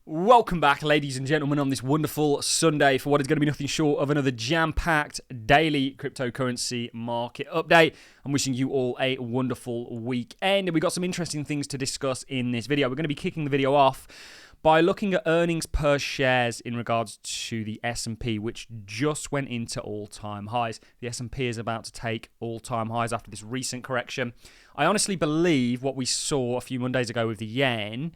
Welcome back, ladies and gentlemen, on this wonderful Sunday for what is going to be nothing short of another jam-packed daily cryptocurrency market update. I'm wishing you all a wonderful weekend, and we've got some interesting things to discuss in this video. We're going to be kicking the video off by looking at earnings per shares in regards to the S&P, which just went into all-time highs. The S&P is about to take all-time highs after this recent correction. I honestly believe what we saw a few Mondays ago with the yen,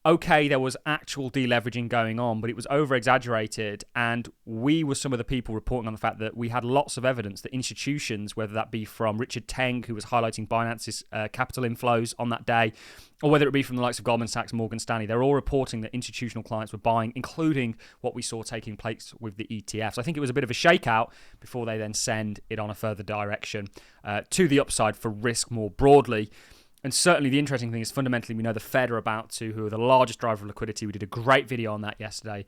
okay, there was actual deleveraging going on, but it was over-exaggerated, and we were some of the people reporting on the fact that we had lots of evidence that institutions, whether that be from Richard Teng, who was highlighting Binance's capital inflows on that day, or whether it be from the likes of Goldman Sachs, Morgan Stanley, they're all reporting that institutional clients were buying, including what we saw taking place with the ETFs. I think it was a bit of a shakeout before they then send it on a further direction to the upside for risk more broadly. And certainly the interesting thing is fundamentally we know the Fed are about to, who are the largest driver of liquidity. We did a great video on that yesterday,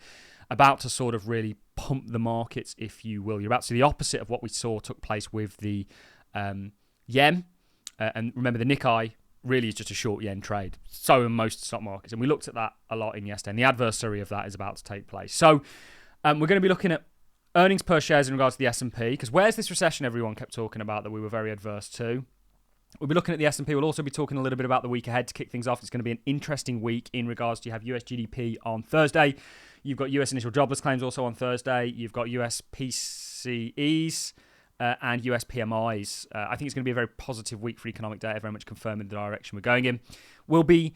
about to sort of really pump the markets, if you will. You're about to see the opposite of what we saw took place with the yen. And remember, the Nikkei really is just a short yen trade. So in most stock markets. And we looked at that a lot in yesterday. And the adversary of that is about to take place. So we're going to be looking at earnings per shares in regards to the S&P. Because where's this recession everyone kept talking about that we were very adverse to? We'll be looking at the S&P. We'll also be talking a little bit about the week ahead to kick things off. It's going to be an interesting week in regards to you have US GDP on Thursday. You've got US initial jobless claims also on Thursday. You've got US PCEs and US PMIs. I think it's going to be a very positive week for economic data, very much confirming the direction we're going in. We'll be,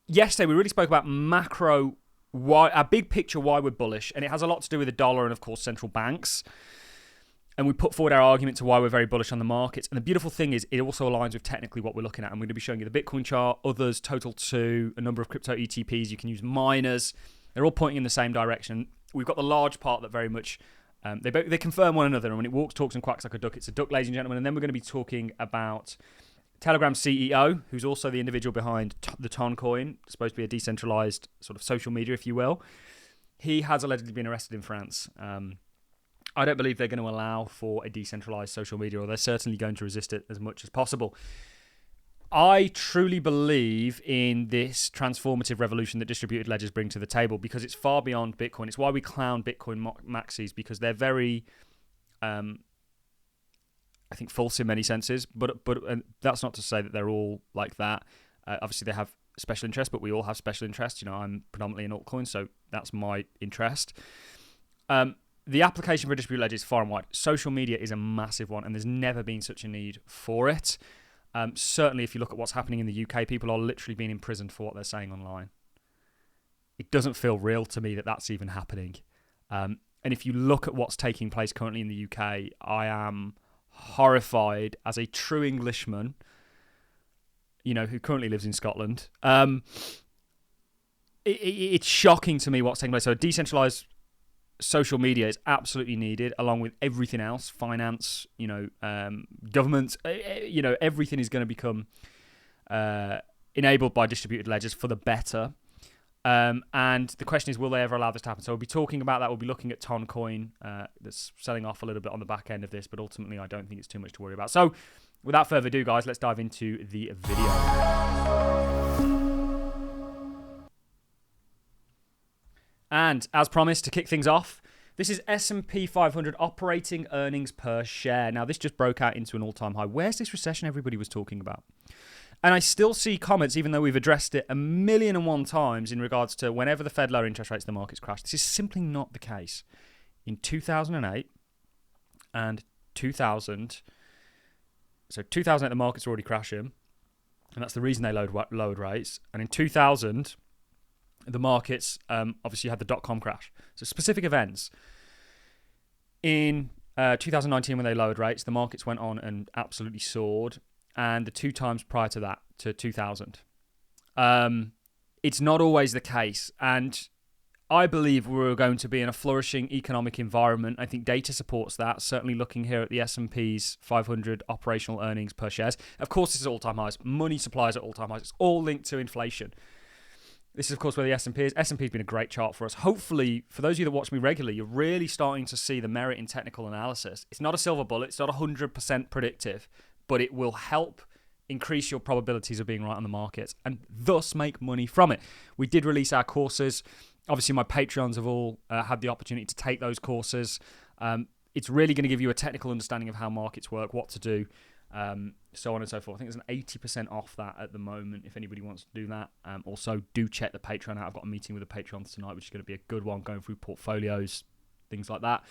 yesterday we really spoke about macro, a big picture why we're bullish, and it has a lot to do with the dollar and, of course, central banks. And we put forward our argument to why we're very bullish on the markets. And the beautiful thing is it also aligns with technically what we're looking at. I'm going to be showing you the Bitcoin chart, others, Total 2, a number of crypto ETPs. You can use miners. They're all pointing in the same direction. We've got the large part that very much, they confirm one another. And when it walks, talks, and quacks like a duck, it's a duck, ladies and gentlemen. And then we're going to be talking about Telegram CEO, who's also the individual behind the Ton coin, supposed to be a decentralized sort of social media, if you will. He has allegedly been arrested in France. I don't believe they're going to allow for a decentralized social media, or they're certainly going to resist it as much as possible. I truly believe in this transformative revolution that distributed ledgers bring to the table, because it's far beyond Bitcoin. It's why we clown Bitcoin maxis, because they're very, I think, false in many senses. But that's not to say that they're all like that. Obviously, they have special interests, but we all have special interests. You know, I'm predominantly in altcoin, so that's my interest. The application for distributed ledger is far and wide. Social media is a massive one, and there's never been such a need for it. Certainly, if you look at what's happening in the UK, people are literally being imprisoned for what they're saying online. It doesn't feel real to me that that's even happening. And if you look at what's taking place currently in the UK, I am horrified as a true Englishman, you know, who currently lives in Scotland. It's shocking to me what's taking place. So a decentralized social media is absolutely needed, along with everything else, finance, government, everything is going to become enabled by distributed ledgers for the better. And the question is, will they ever allow this to happen? So we'll be talking about that. We'll be looking at Ton coin that's selling off a little bit on the back end of this, but ultimately I don't think it's too much to worry about. So without further ado, guys, let's dive into the video. And as promised, to kick things off, this is S&P 500 operating earnings per share. Now, this just broke out into an all-time high. Where's this recession everybody was talking about? And I still see comments, even though we've addressed it 1,000,001 times in regards to whenever the Fed lower interest rates, the markets crash. This is simply not the case. In 2008 and 2000, so 2008 the markets were already crashing, and that's the reason they lowered rates. And in 2000... the markets obviously had the dot-com crash. So specific events. In 2019, when they lowered rates, the markets went on and absolutely soared. And the 2 times prior to that, to 2000. It's not always the case. And I believe we're going to be in a flourishing economic environment. I think data supports that. Certainly looking here at the S&P's 500 operational earnings per shares. Of course, this is all-time highs. Money supplies at all-time highs. It's all linked to inflation. This is, of course, where the S&P is. S&P has been a great chart for us. Hopefully, for those of you that watch me regularly, you're really starting to see the merit in technical analysis. It's not a silver bullet. It's not 100% predictive, but it will help increase your probabilities of being right on the market, and thus make money from it. We did release our courses. Obviously, my Patreons have all had the opportunity to take those courses. It's really going to give you a technical understanding of how markets work, what to do, so on and so forth. I think there's an 80% off that at the moment if anybody wants to do that. Also, do check the Patreon out. I've got a meeting with the Patreons tonight, which is going to be a good one, going through portfolios, things like that.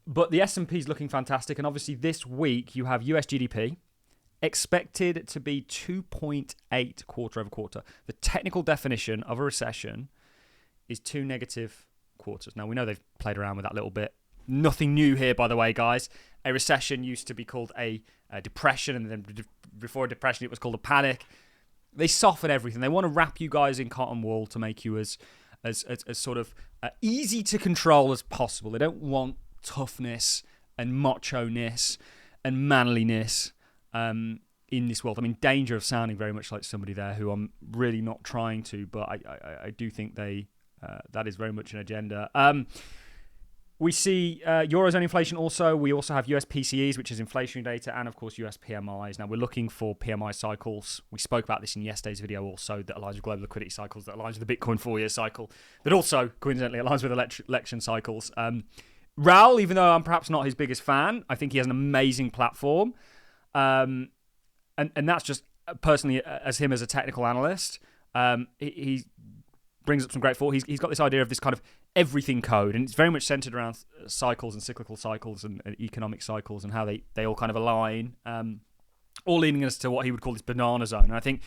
But the S&P is looking fantastic, and obviously this week you have US GDP expected to be 2.8 quarter over quarter. The technical definition of a recession is 2 negative quarters. Now, we know they've played around with that a little bit. Nothing new here, by the way, guys. A recession used to be called a depression, and then before a depression, it was called a panic. They soften everything. They want to wrap you guys in cotton wool to make you as sort of easy to control as possible. They don't want toughness and macho-ness and manliness in this world. I mean, danger of sounding very much like somebody there who I'm really not trying to, but I do think that is very much an agenda. We see Eurozone inflation also. We also have US PCEs, which is inflationary data, and of course US PMIs. Now, we're looking for PMI cycles. We spoke about this in yesterday's video also, that aligns with global liquidity cycles, that aligns with the Bitcoin 4-year cycle, that also, coincidentally, aligns with election cycles. Raul, even though I'm perhaps not his biggest fan, I think he has an amazing platform. And that's just personally as him as a technical analyst. He brings up some great thought. He's got this idea of this kind of everything code, and it's very much centered around cycles and cyclical cycles and economic cycles and how they all kind of align, all leading us to what he would call this banana zone. And I think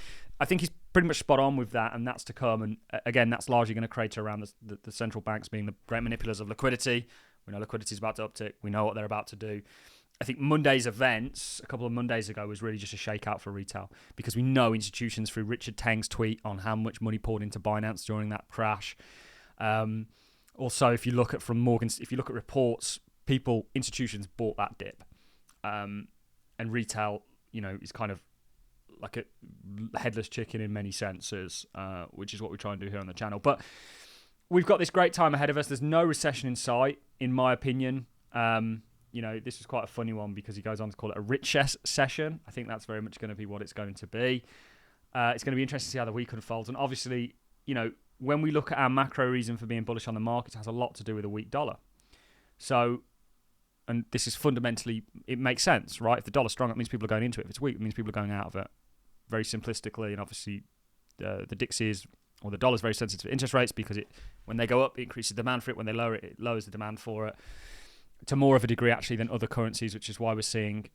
he's pretty much spot on with that, and that's to come. And again, that's largely going to crater around the central banks being the great manipulators of liquidity. We know liquidity is about to uptick. We know what they're about to do. I think Monday's events, a couple of Mondays ago, was really just a shakeout for retail, because we know institutions, through Richard Teng's tweet on how much money poured into Binance during that crash. Also, if you look at reports, institutions bought that dip, and retail, is kind of like a headless chicken in many senses, which is what we try and do here on the channel. But we've got this great time ahead of us. There's no recession in sight, in my opinion. This is quite a funny one because he goes on to call it a recession. I think that's very much going to be what it's going to be. It's going to be interesting to see how the week unfolds. And obviously, when we look at our macro reason for being bullish on the market, it has a lot to do with a weak dollar. So, and this is fundamentally, it makes sense, right? If the dollar's strong, it means people are going into it. If it's weak, it means people are going out of it. Very simplistically, and obviously the Dixie is, or the dollar's very sensitive to interest rates, because when they go up, it increases demand for it. When they lower it, it lowers the demand for it, to more of a degree actually than other currencies, which is why we're seeing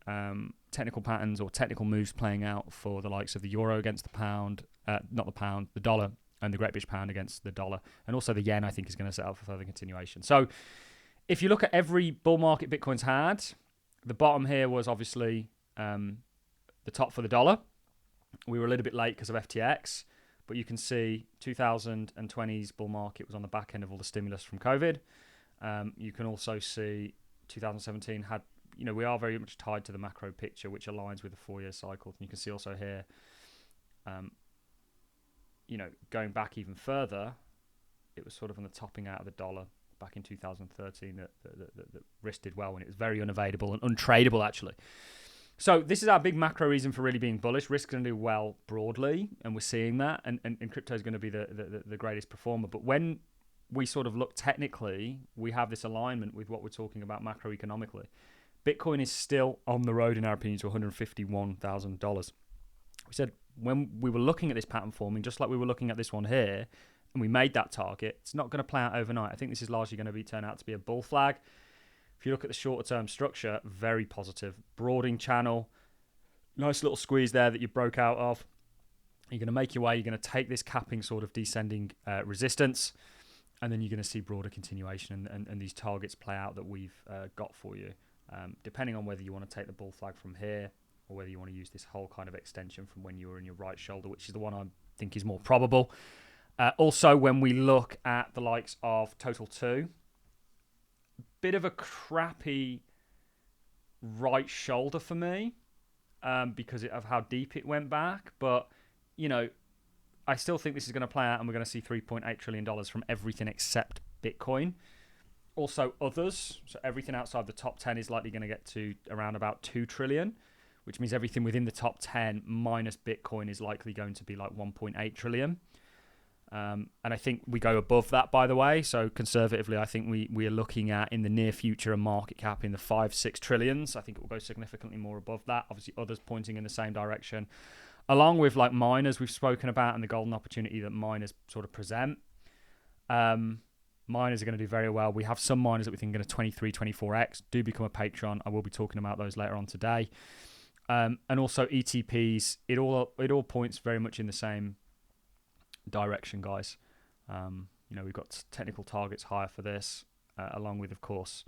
technical patterns or technical moves playing out for the likes of the euro against the pound, not the pound, the dollar, and the Great British Pound against the dollar. And also the yen, I think, is going to set up for further continuation. So if you look at every bull market Bitcoin's had, the bottom here was obviously the top for the dollar. We were a little bit late because of FTX, but you can see 2020's bull market was on the back end of all the stimulus from COVID. You can also see 2017 had, we are very much tied to the macro picture, which aligns with the 4-year cycle. And you can see also here, going back even further, it was sort of on the topping out of the dollar back in 2013 that risk did well when it was very unavailable and untradeable, actually. So this is our big macro reason for really being bullish. Risk is going to do well broadly, and we're seeing that, and crypto is going to be the greatest performer. But when we sort of look technically, we have this alignment with what we're talking about macroeconomically. Bitcoin is still on the road, in our opinion, to $151,000. We said when we were looking at this pattern forming, just like we were looking at this one here, and we made that target, it's not going to play out overnight. I think this is largely going to turn out to be a bull flag. If you look at the shorter term structure, very positive. Broadening channel, nice little squeeze there that you broke out of. You're going to make your way, you're going to take this capping sort of descending resistance, and then you're going to see broader continuation and these targets play out that we've got for you, depending on whether you want to take the bull flag from here or whether you want to use this whole kind of extension from when you were in your right shoulder, which is the one I think is more probable. Also, when we look at the likes of Total 2, bit of a crappy right shoulder for me because of how deep it went back. But, I still think this is going to play out, and we're going to see $3.8 trillion from everything except Bitcoin. Also others, so everything outside the top 10 is likely going to get to around about $2 trillion, which means everything within the top 10 minus Bitcoin is likely going to be like 1.8 trillion. And I think we go above that, by the way. So conservatively, I think we are looking at, in the near future, a market cap in the 5-6 trillions. I think it will go significantly more above that. Obviously, others pointing in the same direction. Along with like miners we've spoken about and the golden opportunity that miners sort of present. Miners are going to do very well. We have some miners that we think are going to 23, 24x. Do become a patron. I will be talking about those later on today. And also ETPs. It all points very much in the same direction, guys. We've got technical targets higher for this, along with, of course,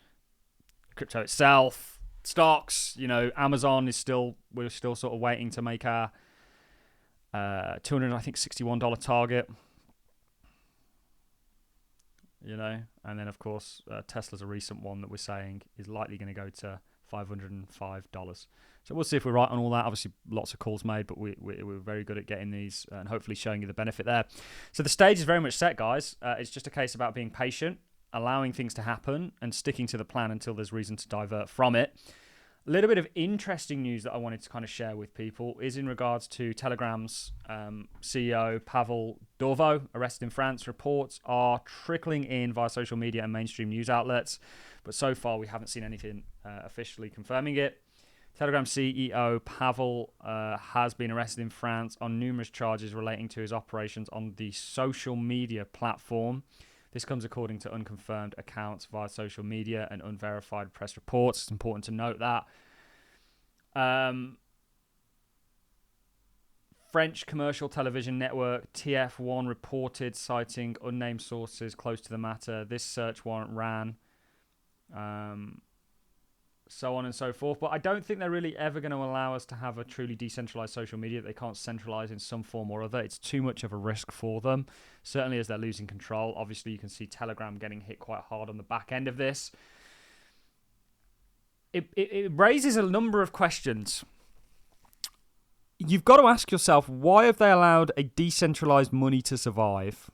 crypto itself, stocks. Amazon we're still sort of waiting to make our $261 target. And then of course Tesla's a recent one that we're saying is likely going to go to $505. So we'll see if we're right on all that. Obviously, lots of calls made, but we're very good at getting these and hopefully showing you the benefit there. So the stage is very much set, guys. It's just a case about being patient, allowing things to happen, and sticking to the plan until there's reason to divert from it. A little bit of interesting news that I wanted to kind of share with people is in regards to Telegram's CEO, Pavel Durov, arrested in France. Reports are trickling in via social media and mainstream news outlets, but so far we haven't seen anything officially confirming it. Telegram CEO Pavel has been arrested in France on numerous charges relating to his operations on the social media platform. This comes according to unconfirmed accounts via social media and unverified press reports. It's important to note that. French commercial television network TF1 reported, citing unnamed sources close to the matter. This search warrant ran, so on and so forth. But I don't think they're really ever going to allow us to have a truly decentralized social media that they can't centralize in some form or other. It's too much of a risk for them, certainly as they're losing control. Obviously, you can see Telegram getting hit quite hard on the back end of this. It raises a number of questions. You've got to ask yourself, why have they allowed a decentralized money to survive?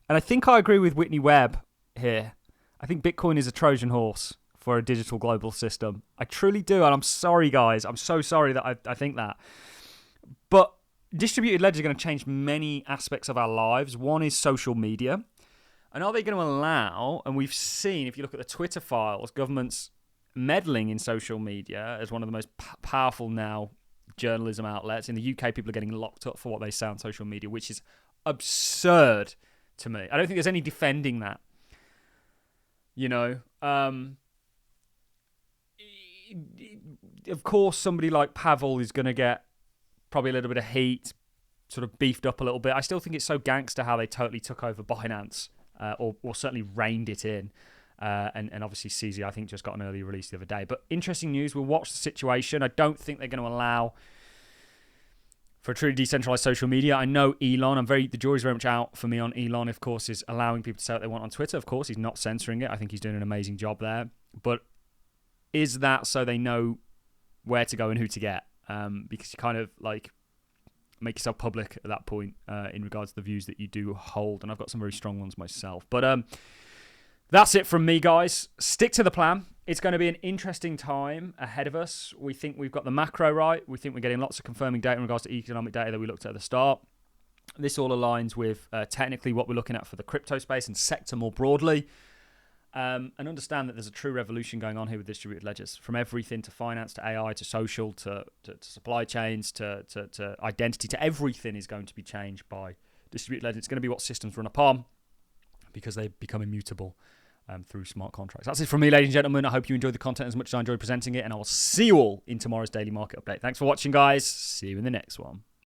And I think I agree with Whitney Webb here. I think Bitcoin is a Trojan horse for a digital global system. I truly do, and I'm sorry, guys. I'm so sorry that I think that. But distributed ledgers are going to change many aspects of our lives. One is social media. And are they going to allow, and we've seen, if you look at the Twitter files, governments meddling in social media as one of the most powerful now journalism outlets. In the UK, people are getting locked up for what they say on social media, which is absurd to me. I don't think there's any defending that. Of course, somebody like Pavel is going to get probably a little bit of heat, sort of beefed up a little bit. I still think it's so gangster how they totally took over Binance, or certainly reined it in. And obviously CZ, I think, just got an early release the other day. But interesting news. We'll watch the situation. I don't think they're going to allow for a truly decentralized social media. I know Elon. The jury's very much out for me on Elon. Of course, is allowing people to say what they want on Twitter. Of course, he's not censoring it. I think he's doing an amazing job there. But is that so they know where to go and who to get? Because you kind of like make yourself public at that point in regards to the views that you do hold. And I've got some very strong ones myself. But that's it from me, guys. Stick to the plan. It's going to be an interesting time ahead of us. We think we've got the macro right. We think we're getting lots of confirming data in regards to economic data that we looked at the start. This all aligns with technically what we're looking at for the crypto space and sector more broadly. And understand that there's a true revolution going on here with distributed ledgers. From everything to finance, to AI, to social, to supply chains, to identity, to everything is going to be changed by distributed ledgers. It's going to be what systems run upon because they become immutable through smart contracts. That's it from me, ladies and gentlemen. I hope you enjoyed the content as much as I enjoyed presenting it, and I will see you all in tomorrow's daily market update. Thanks for watching, guys. See you in the next one.